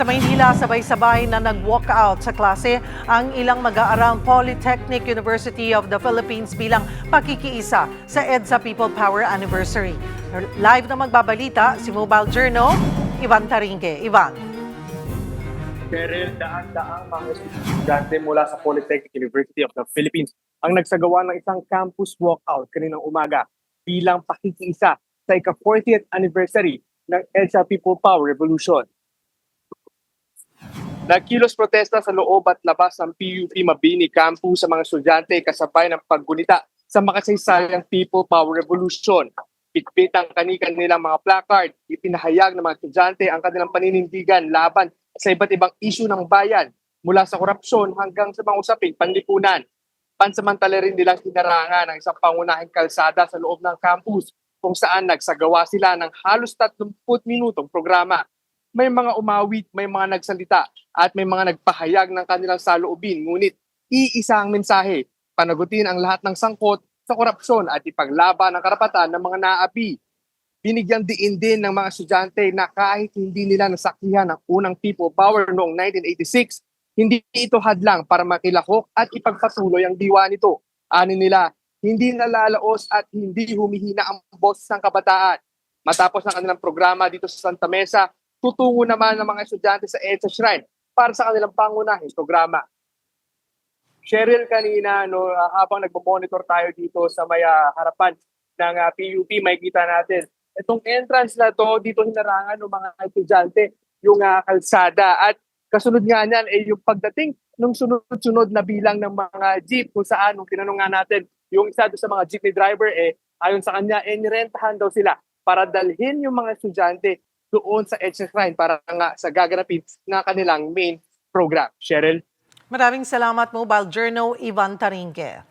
Maynila, sabay-sabay na nag-walkout sa klase ang ilang mag-aarang Polytechnic University of the Philippines bilang pakikiisa sa EDSA People Power Anniversary. Live na magbabalita si Mobile Journal, Ivan Taringe. Ivan. Cheryl, daan-daang mga estudyante mula sa Polytechnic University of the Philippines ang nagsagawa ng isang campus walkout kaninang umaga bilang pakikiisa sa ika-40th anniversary ng EDSA People Power Revolution. Nagkilos protesta sa loob at labas ng PUP Mabini campus sa mga estudyante kasabay ng paggunita sa makasaysayang People Power Revolution. Pitpit ang kanilang mga placard, ipinahayag ng mga estudyante ang kanilang paninindigan laban sa iba't ibang isyu ng bayan, mula sa korupsyon hanggang sa mga usaping panlipunan. Pansamantala rin nilang hinarangan ang isang pangunahing kalsada sa loob ng campus kung saan nagsagawa sila ng halos 30 minutong programa. May mga umawit, may mga nagsalita at may mga nagpahayag ng kanilang saloobin, ngunit iisa ang mensahe, panagutin ang lahat ng sangkot sa korupsyon at ipaglaban ang karapatan ng mga naapi. Binigyang diin din ng mga estudyante na kahit hindi nila nasaksihan ang unang People Power noong 1986, hindi ito hadlang para makilahok at ipagpatuloy ang diwa nito. Ani nila, hindi nalalaos at hindi humihina ang boses ng kabataan. Matapos ang kanilang programa dito sa Santa Mesa, tutungo naman ng mga estudyante sa EDSA Shrine para sa kanilang pangunahing programa. Cheryl, kanina habang nagmo-monitor tayo dito sa may harapan ng PUP, makikita natin itong entrance na to, dito hinarangan ng mga estudyante yung kalsada. At kasunod nga niyan ay yung pagdating ng sunod-sunod na bilang ng mga jeep kung saan, nung tinanong nga natin, yung isa doon sa mga jeepney driver, ayon sa kanya, nirentahan daw sila para dalhin yung mga estudyante doon sa EDSA Shrine para nga sa gaganapin na kanilang main program. Cheryl? Maraming salamat, Mobile Journal, Ivan Taringe.